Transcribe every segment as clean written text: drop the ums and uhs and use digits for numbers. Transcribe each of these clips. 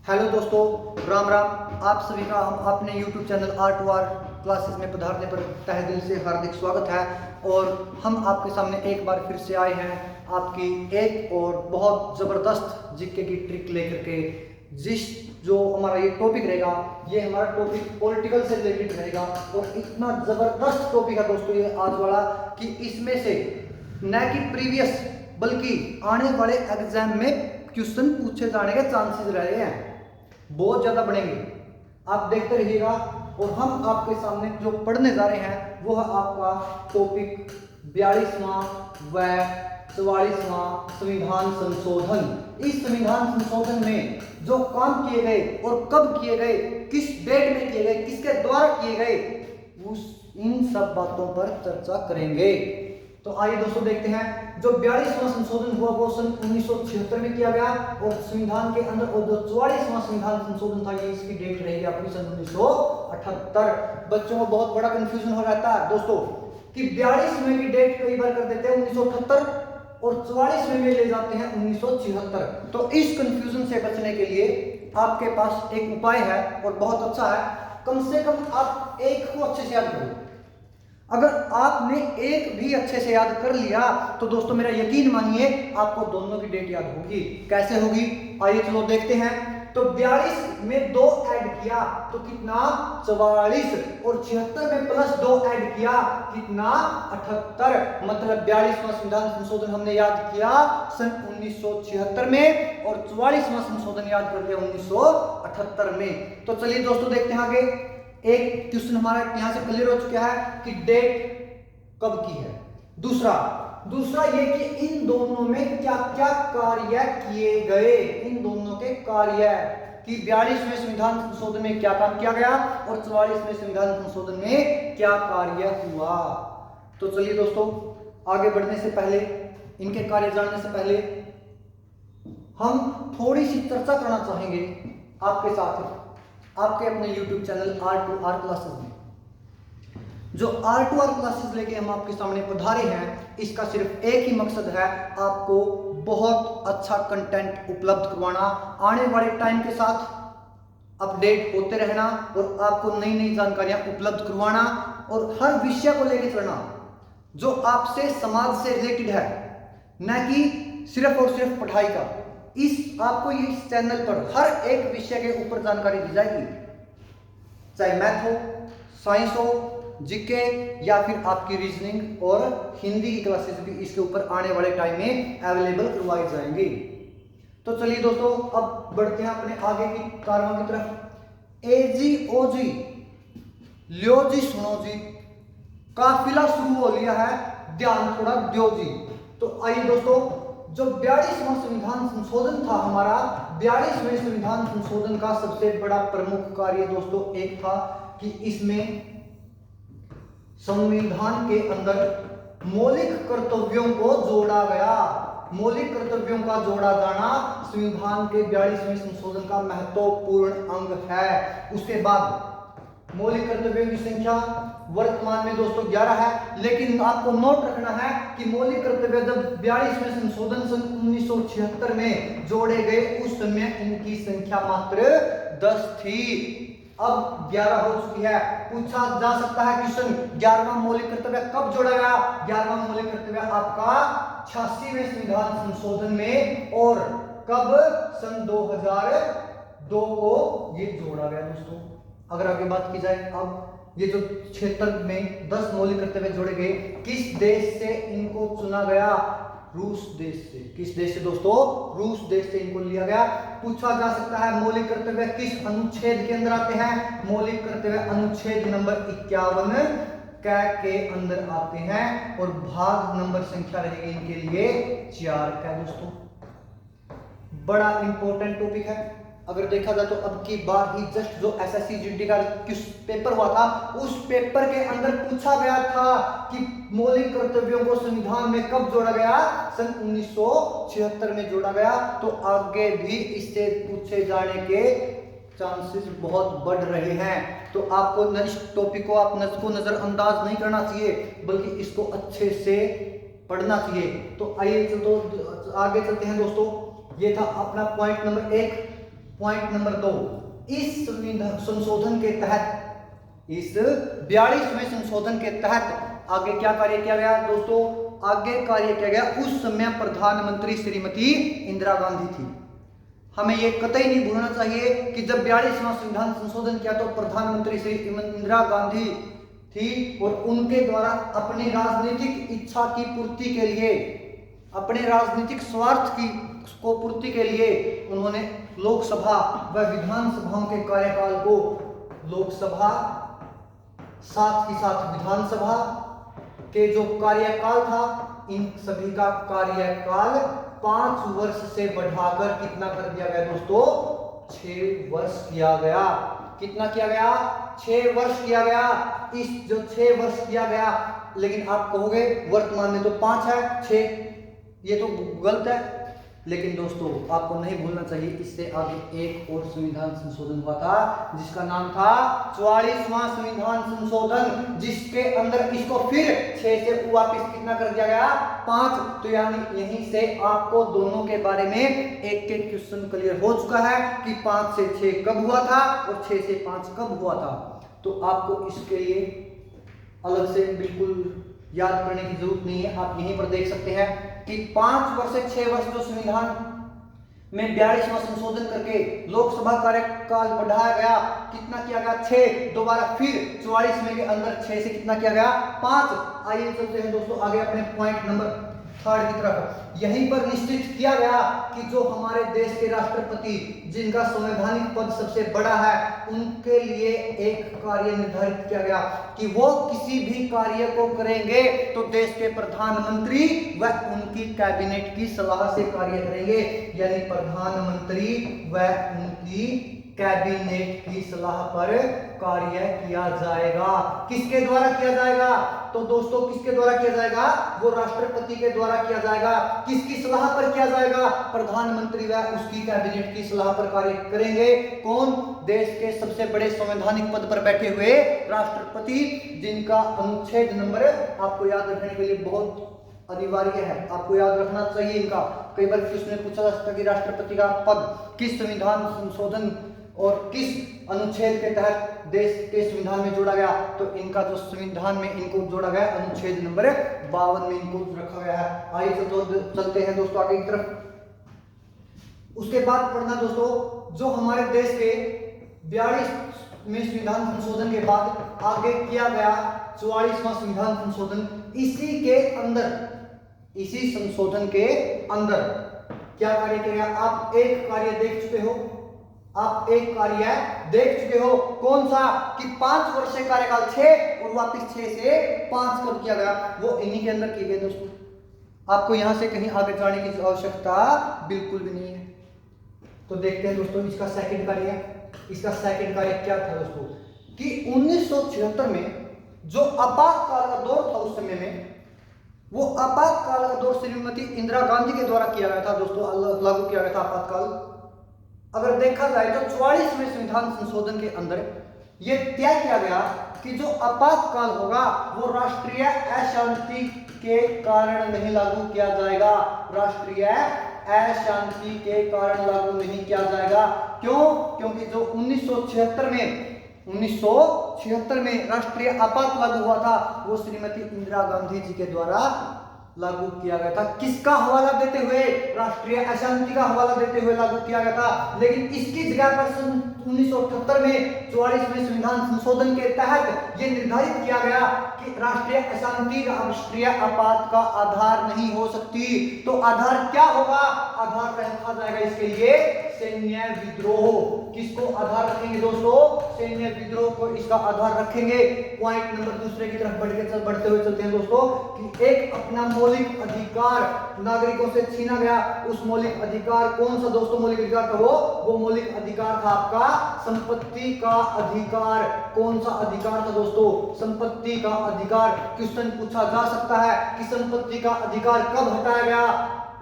Hello दोस्तों, राम राम। आप सभी का हम अपने YouTube चैनल R2R क्लासेस में पधारने पर तहे दिल से हार्दिक स्वागत है। और हम आपके सामने एक बार फिर से आए हैं आपकी एक और बहुत ज़बरदस्त जीके की ट्रिक लेकर के। जो हमारा ये टॉपिक रहेगा, ये हमारा टॉपिक पॉलिटिकल से रिलेटेड रहेगा। और इतना ज़बरदस्त टॉपिक है दोस्तों ये आज वाला कि इसमें से न कि प्रीवियस बल्कि आने वाले एग्जाम में क्वेश्चन पूछे जाने के चांसेस रहे हैं, बहुत ज्यादा बढ़ेंगे। आप देखते रहिएगा। और हम आपके सामने जो पढ़ने जा रहे हैं वो है आपका टॉपिक 42वां व 44वां संविधान संशोधन। इस संविधान संशोधन में जो काम किए गए और कब किए गए, किस डेट में किए गए, किसके द्वारा किए गए, उस इन सब बातों पर चर्चा करेंगे। तो आइए दोस्तों देखते हैं। जो 42वां संशोधन हुआ वो सन 1976 में किया गया और संविधान के अंदर, और जो 44वां संविधान संशोधन था ये इसकी डेट रहेगी आपकी सन 1978। बच्चों को बहुत बड़ा कंफ्यूजन हो जाता है दोस्तों कि 42वें की डेट कई बार कर देते हैं 1978 और 44वें में ले जाते हैं 1976। तो इस कंफ्यूजन से बचने के लिए आपके पास एक उपाय है और बहुत अच्छा है। कम से कम आप एक को अच्छे से याद करो। अगर आपने एक भी अच्छे से याद कर लिया तो दोस्तों मेरा यकीन मानिए आपको दोनों की डेट याद होगी। कैसे होगी आइए चलो देखते हैं। तो 42 में 2 ऐड किया तो कितना 44, और 76 में प्लस 2 ऐड किया कितना 78। मतलब 42वां संविधान संशोधन हमने याद किया सन 1976 में और 44वां संशोधन याद कर लिया 1978 में। तो चलिए दोस्तों देखते हैं आगे। एक क्वेश्चन हमारा यहां से क्लियर हो चुका है कि डेट कब की है। दूसरा ये कि इन दोनों में क्या क्या कार्य किए गए, इन दोनों के कार्य कि 42वें संविधान संशोधन में क्या काम किया गया और 44वें संविधान संशोधन में क्या कार्य हुआ। तो चलिए दोस्तों आगे बढ़ने से पहले, इनके कार्य जानने से पहले हम थोड़ी सी चर्चा करना चाहेंगे आपके साथ आपके अपने YouTube चैनल R2R क्लासेस में। जो R2R क्लासेस लेके हम आपके सामने पधारे हैं, इसका सिर्फ एक ही मकसद है, आपको बहुत अच्छा कंटेंट उपलब्ध करवाना, आने वाले टाइम के साथ अपडेट होते रहना और आपको नई नई जानकारियां उपलब्ध करवाना और हर विषय को लेकर चलना जो आपसे समाज से रिलेटेड है, न कि सिर्फ और सिर्फ पढ़ाई का। आपको इस चैनल पर हर एक विषय के ऊपर जानकारी दी जाएगी, चाहे मैथ हो, साइंस हो, जीके या फिर आपकी रीजनिंग और हिंदी की क्लासेस भी इसके ऊपर आने वाले टाइम में अवेलेबल करवाई जाएंगी। तो चलिए दोस्तों अब बढ़ते हैं अपने आगे की कार्रवाई की तरफ। एजी ओजी लियो जी सुनो जी, काफिला शुरू हो लिया है, ध्यान थोड़ा दियो जी। तो आइए दोस्तों, जो 42वां संविधान संशोधन था हमारा, 42वें संविधान संशोधन का सबसे बड़ा प्रमुख कार्य दोस्तों एक था कि इसमें संविधान के अंदर मौलिक कर्तव्यों को जोड़ा गया। मौलिक कर्तव्यों का जोड़ा जाना संविधान के 42वें संशोधन का महत्वपूर्ण अंग है। उसके बाद मौलिक कर्तव्यों की संख्या वर्तमान में दोस्तों 11 है, लेकिन आपको नोट रखना है कि मौलिक कर्तव्य जब 42वें संशोधन सन 1976 में जोड़े गए उस समय इनकी संख्या मात्र 10 थी, अब 11 हो चुकी है। पूछा जा सकता है क्वेश्चन 11वां मौलिक कर्तव्य कब जोड़ा गया। 11वां मौलिक कर्तव्य आपका 86वें संविधान संशोधन में, और कब सन 2002 को ये जोड़ा गया दोस्तों। अगर आगे बात की जाए, अब ये जो क्षेत्र में 10 मौलिक कर्तव्य जोड़े गए, किस देश से इनको चुना गया, रूस देश से। किस देश से दोस्तों, रूस देश से इनको लिया गया। पूछा जा सकता है मौलिक कर्तव्य किस अनुच्छेद के अंदर आते हैं। मौलिक कर्तव्य अनुच्छेद नंबर 51 के अंदर आते हैं और भाग नंबर संख्या रहेगी इनके लिए 4 का दोस्तों। बड़ा इंपॉर्टेंट टॉपिक है। अगर देखा जाए तो अब की बार ही जस्ट जो एसएससी जीडी का पेपर हुआ था उस पेपर के अंदर पूछा गया था कि मौलिक कर्तव्यों को संविधान में कब जोड़ा गया, सन 1976 में जोड़ा गया। तो आगे भी इससे पूछे जाने के चांसेस बहुत बढ़ रहे हैं। तो आपको इस टॉपिक को आपको नजरअंदाज नहीं करना चाहिए, बल्कि इसको अच्छे से पढ़ना चाहिए। तो आइए तो आगे चलते हैं दोस्तों। ये था अपना पॉइंट नंबर 1। पॉइंट नंबर 2, इस संशोधन के तहत, इस 42वें संशोधन के तहत आगे क्या कार्य किया गया दोस्तों? आगे कार्य किया गया, उस समय प्रधानमंत्री श्रीमती इंदिरा गांधी थी। हमें ये कतई नहीं भूलना चाहिए कि जब 42वां संविधान संशोधन किया तो प्रधानमंत्री श्री इंदिरा गांधी थी और उनके द्वारा अपनी राजनीतिक इच्छा की पूर्ति के लिए, अपने राजनीतिक स्वार्थ की को पूर्ति के लिए उन्होंने लोकसभा व विधानसभाओं के कार्यकाल को, लोकसभा साथ ही साथ विधानसभा के जो कार्यकाल था, इन सभी का कार्यकाल 5 वर्ष से बढ़ाकर कितना कर दिया गया दोस्तों? 6 वर्ष किया गया। कितना किया गया? 6 वर्ष किया गया। इस जो 6 वर्ष किया गया, लेकिन आप कहोगे वर्तमान में तो 5 है, 6 ये तो गलत है। लेकिन दोस्तों आपको नहीं भूलना चाहिए, इससे आगे एक और संविधान संशोधन हुआ था जिसका नाम था 44वां संविधान संशोधन, जिसके अंदर इसको फिर 6 से वापस कितना कर दिया गया? 5। तो यानी यहीं से आपको दोनों के बारे में एक एक क्वेश्चन क्लियर हो चुका है कि 5 से 6 कब हुआ था और 6 से 5 कब हुआ था। तो आपको इसके लिए अलग से बिल्कुल याद करने की जरूरत नहीं है। आप यहीं पर देख सकते हैं कि 5 वर्ष से 6 वर्ष जो संविधान में 42वां संशोधन करके लोकसभा कार्यकाल बढ़ाया गया, कितना किया गया? 6। दोबारा फिर 44वें के अंदर 6 से कितना किया गया? 5। आइए चलते हैं दोस्तों आगे अपने पॉइंट नंबर 3 की तरफ। यहीं पर निश्चित किया गया कि जो हमारे देश के राष्ट्रपति, जिनका संवैधानिक पद सबसे बड़ा है, उनके लिए एक कार्य निर्धारित किया गया कि वो किसी भी कार्य को करेंगे तो देश के प्रधानमंत्री व उनकी कैबिनेट की सलाह से कार्य करेंगे। यानी प्रधानमंत्री व उनकी कैबिनेट की सलाह पर कार्य किया जाएगा। किसके द्वारा किया जाएगा? तो दोस्तों किसके द्वारा किया जाएगा? वो राष्ट्रपति के द्वारा किया जाएगा। किसकी सलाह पर किया जाएगा? प्रधानमंत्री व उसकी कैबिनेट की सलाह पर कार्य करेंगे। कौन? देश के सबसे बड़े संवैधानिक पद पर बैठे हुए राष्ट्रपति, जिनका अनुच्छेद नंबर आपको याद रखने के लिए बहुत अनिवार्य है, आपको याद रखना चाहिए इनका। कई बार किसने पूछा जा सकता कि राष्ट्रपति का पद किस संविधान संशोधन और किस अनुच्छेद के तहत देश के संविधान में जोड़ा गया, तो इनका जो संविधान में इनको जोड़ा गया अनुच्छेद नंबर 52 में इनको रखा गया है। आइए चलते हैं दोस्तों आगे की तरफ। उसके बाद पढ़ना दोस्तों, जो हमारे देश के 42वें संविधान संशोधन के बाद आगे किया गया 44वां संविधान संशोधन, इसी के अंदर, इसी संशोधन के अंदर क्या कार्य किया गया? आप एक कार्य देख चुके हो, आप एक कार्य देख चुके हो। कौन सा? कि 5 वर्ष से कार्यकाल 6 और वापस 6 से 5 कब किया गया? वो इन्हीं के अंदर किए गए दोस्तों। आपको यहां से कहीं आगे जाने की आवश्यकता बिल्कुल भी नहीं है। तो देखते हैं दोस्तों इसका सेकंड कार्य। इसका सेकंड कार्य क्या था दोस्तों? कि 1976 में जो आपातकाल का दौर था, उस समय में वो आपातकाल का दौर श्रीमती इंदिरा गांधी के द्वारा किया गया था दोस्तों, लागू किया गया था आपातकाल। अगर देखा जाए तो 44वें संविधान संशोधन के अंदर यह तय किया गया कि जो आपातकाल होगा वो राष्ट्रीय अशांति के कारण नहीं लागू किया जाएगा। राष्ट्रीय अशांति के कारण लागू नहीं किया जाएगा। क्यों? क्योंकि जो 1976 में राष्ट्रीय आपात लागू हुआ था, वो श्रीमती इंदिरा गांधी जी के द्वारा लागू किया गया था। किसका हवाला देते हुए? राष्ट्रीय अशांति का हवाला देते हुए लागू किया गया था। लेकिन इसकी जगह पर 1978 में 44वें संविधान संशोधन के तहत यह निर्धारित किया गया कि राष्ट्रीय अशांति राष्ट्रीय आपात का आधार नहीं हो सकती। तो आधार क्या होगा? आधार रखा जाएगा इसके लिए सैन्य विद्रोह। किसको आधार रखेंगे दोस्तों? सैन्य विद्रोह को इसका आधार रखेंगे। पॉइंट नंबर दूसरे की तरफ बढ़ते हुए चलते हैं दोस्तों कि एक अपना मौलिक अधिकार नागरिकों से छीना गया। उस मौलिक अधिकार कौन सा दोस्तों? मौलिक अधिकार था वो मौलिक अधिकार था आपका संपत्ति का अधिकार। कौन सा अधिकार था दोस्तों? संपत्ति का अधिकार। क्वेश्चन पूछा जा सकता है कि संपत्ति का अधिकार कब हटाया गया?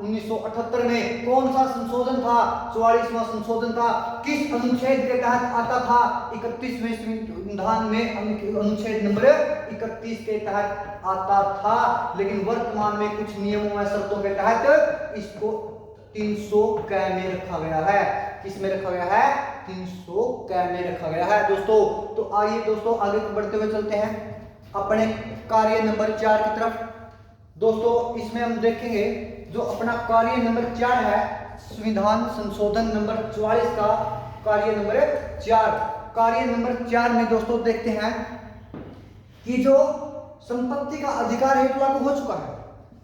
1978 में। कौन सा संशोधन था? 44वां संशोधन था। किस अनुच्छेद के तहत आता था? 31वें संविधान में अनुच्छेद नंबर 31 के तहत आता था। लेकिन वर्तमान में कुछ नियमों व शर्तों के तहत इसको 300 क में रखा गया है। किस में रखा गया है? 300 कै में रखा गया है दोस्तों। तो आइए दोस्तों आगे बढ़ते हुए चलते हैं अपने कार्य नंबर 4 की तरफ। दोस्तों इसमें हम देखेंगे जो अपना कार्य नंबर 4 है, संविधान संशोधन नंबर 44 का कार्य नंबर 4। कार्य नंबर 4 में दोस्तों देखते हैं कि जो संपत्ति का अधिकार हेतु लागू हो चुका है,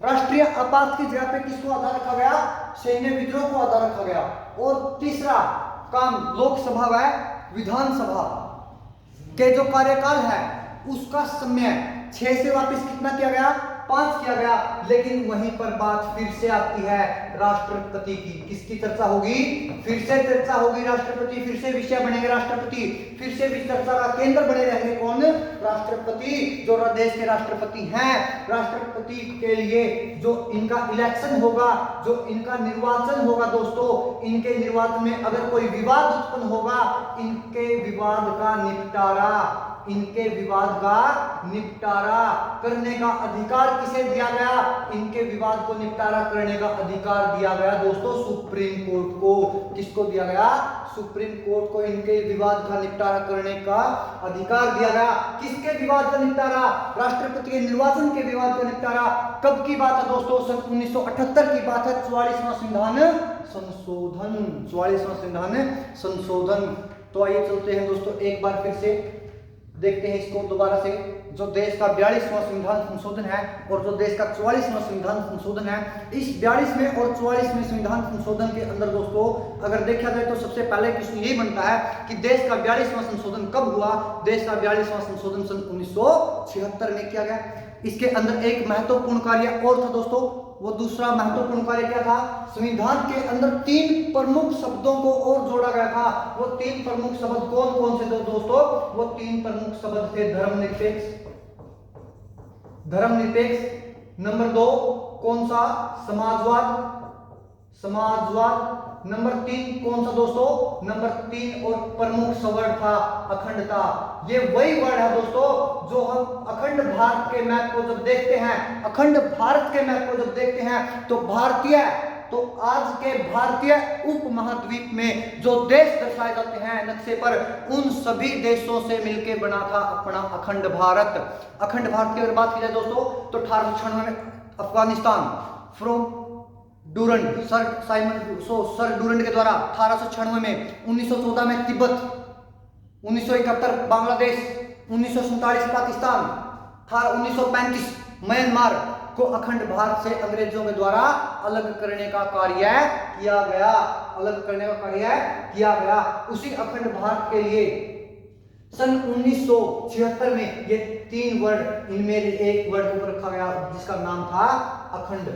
राष्ट्रीय आपात की जगह पे किसको आधार रखा गया? सैन्य विद्रोह को आधार रखा गया। और तीसरा काम लोकसभा व विधानसभा के जो कार्यकाल है उसका समय 6 से वापस कितना किया गया? 5 किया गया। लेकिन वहीं पर बात फिर से आती है राष्ट्रपति की। किसकी चर्चा होगी? फिर से चर्चा होगी राष्ट्रपति, फिर से विषय बनेंगे राष्ट्रपति, फिर से भी चर्चा का केंद्र बने रहेंगे कौन? राष्ट्रपति, जो देश के राष्ट्रपति हैं। राष्ट्रपति के लिए जो इनका इलेक्शन होगा, जो इनका निर्वाचन होगा दोस्तों, इनके निर्वाचन में अगर कोई विवाद उत्पन्न होगा, इनके विवाद का निपटारा करने का अधिकार किसे दिया गया? इनके विवाद को निपटारा करने का अधिकार दिया गया दोस्तों सुप्रीम कोर्ट को। किसको दिया गया? सुप्रीम कोर्ट को इनके विवाद का निपटारा करने का अधिकार दिया गया। किसके विवाद का निपटारा? राष्ट्रपति के निर्वाचन के विवाद का निपटारा। कब की बात है दोस्तों? सन 1978 की बात है। 44वां संविधान संशोधन, 44वां संविधान संशोधन। तो आइए चलते हैं दोस्तों एक बार फिर से देखते हैं इसको दोबारा से। जो देश का 42वां संविधान संशोधन है और जो देश का 44वां संविधान संशोधन है, इस 42वें और 44वें संविधान संशोधन के अंदर दोस्तों अगर देखा जाए तो सबसे पहले क्वेश्चन यही बनता है कि देश का 42वां संशोधन कब हुआ? देश का 42वां संशोधन सन 1976 में किया गया। इसके अंदर एक महत्वपूर्ण कार्य और था दोस्तों। वो दूसरा महत्वपूर्ण कार्य क्या था? संविधान के अंदर 3 प्रमुख शब्दों को और जोड़ा गया था। वो 3 प्रमुख शब्द कौन कौन से थे दोस्तों? वो 3 प्रमुख शब्द थे धर्मनिरपेक्ष, नंबर 2 कौन सा? समाजवाद, नंबर 3 कौन सा दोस्तों? नंबर 3 और प्रमुख शब्द था अखंडता। ये वही वर्ड है दोस्तों जो हम अखंड भारत के मैप को जब देखते हैं, तो आज के भारतीय उपमहाद्वीप में जो देश दर्शाए जाते हैं नक्शे पर, उन सभी देशों से मिलकर बना था अपना अखंड भारत। अखंड भारत की अगर बात की जाए दोस्तों तो 1896 में अफगानिस्तान सर डूरंड के द्वारा 1896 में, 1914 में तिब्बत, 1971 बांग्लादेश, 1947 पाकिस्तान, 1935 म्यांमार को अखंड भारत से अंग्रेजों के द्वारा अलग करने का कार्य किया गया। उसी अखंड भारत के लिए सन 1976 में ये 3 वर्ड, इनमें एक वर्ड को रखा गया जिसका नाम था अखंड।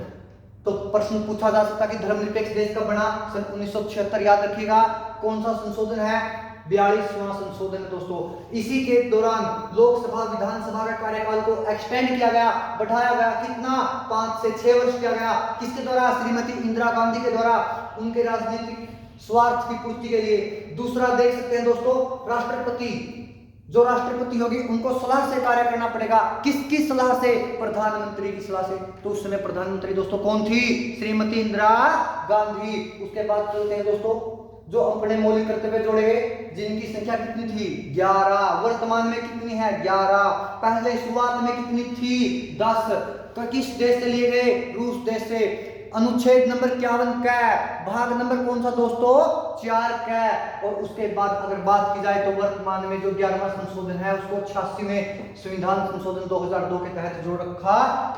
तो प्रश्न पूछा जा सकता कि धर्मनिरपेक्ष देश कब बना? सन 1976। याद रखिएगा कौन सा संशोधन है? 42वां संशोधन दोस्तों। इसी के दौरान लोकसभा विधानसभा का कार्यकाल को एक्सटेंड किया गया, बढ़ाया गया। कितना? 5 से 6 वर्ष किया गया। किसके द्वारा? श्रीमती इंदिरा गांधी के द्वारा, उनके राजनीतिक स्वार्थ की पूर्ति के लिए। दूसरा देख सकते हैं दोस्तों, जो राष्ट्रपति होगी उनको सलाह से कार्य करना पड़ेगा। किसकी सलाह से? प्रधानमंत्री की सलाह से। तो उस समय प्रधानमंत्री दोस्तों कौन थी? श्रीमती इंदिरा गांधी। उसके बाद चलते हैं दोस्तों जो अपने मौलिक कर्तव्य जोड़े गए, जिनकी संख्या कितनी थी? 11। वर्तमान में कितनी है? 11। पहले शुरुआत में कितनी थी? 10। किस देश से लिए गए? रूस देश से। अनुच्छेद नंबर 51 कै, भाग नंबर कौन सा दोस्तों? 4 कै। और उसके बाद अगर बात की जाए तो वर्तमान में जो 11वां संशोधन है उसको 86वें संविधान संशोधन 2002 के तहत जोड़ रखा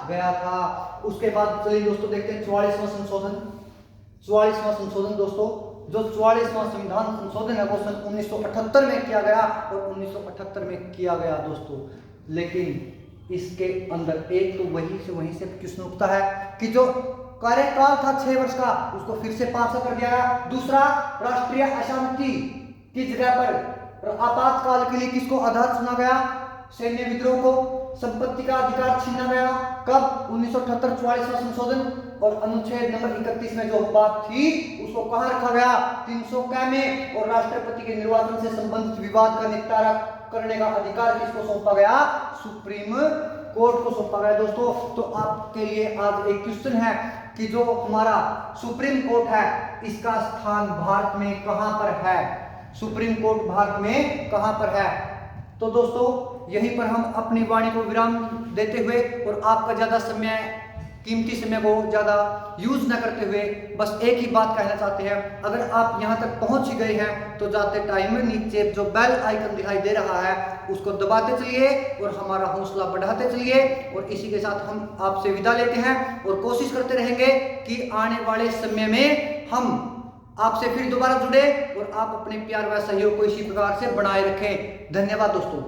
गया था। उसके बाद चलिए दोस्तों देखते हैं 44वां संशोधन दोस्तों। जो 44वां संविधान संशोधन है वो सन 1978 में किया गया और 1978 में किया गया दोस्तों। लेकिन इसके अंदर एक तो वहीं से क्वेश्चन उठता है कि जो कार्यकाल था 6 वर्ष का, उसको फिर से 5 कर दिया गया। दूसरा, राष्ट्रीय अशांति की जगह पर आपातकाल के लिए किसको आधार चुना गया? सैन्य विद्रोह को। संपत्ति का अधिकार छीना गया। कब? 1978 44वां संशोधन। और अनुच्छेद नंबर 31 में जो बात थी उसको कहां रखा गया? 300 कै में। और राष्ट्रपति के निर्वाचन से संबंधित विवाद का निपटारा करने का अधिकार किसको सौंपा गया? सुप्रीम कोर्ट को सौंपा गया दोस्तों। तो आपके लिए आज एक क्वेश्चन है कि जो हमारा सुप्रीम कोर्ट है इसका स्थान भारत में कहां पर है, सुप्रीम कोर्ट भारत में कहां पर है। तो दोस्तों यहीं पर हम अपनी वाणी को विराम देते हुए और आपका ज्यादा समय, कीमती समय को ज़्यादा यूज ना करते हुए बस एक ही बात कहना चाहते हैं, अगर आप यहाँ तक पहुँच ही गए हैं तो जाते टाइम में नीचे जो बेल आइकन दिखाई दे रहा है उसको दबाते चलिए और हमारा हौसला बढ़ाते चलिए। और इसी के साथ हम आपसे विदा लेते हैं और कोशिश करते रहेंगे कि आने वाले समय में हम आपसे फिर दोबारा जुड़े और आप अपने प्यार व सहयोग को इसी प्रकार से बनाए रखें। धन्यवाद दोस्तों।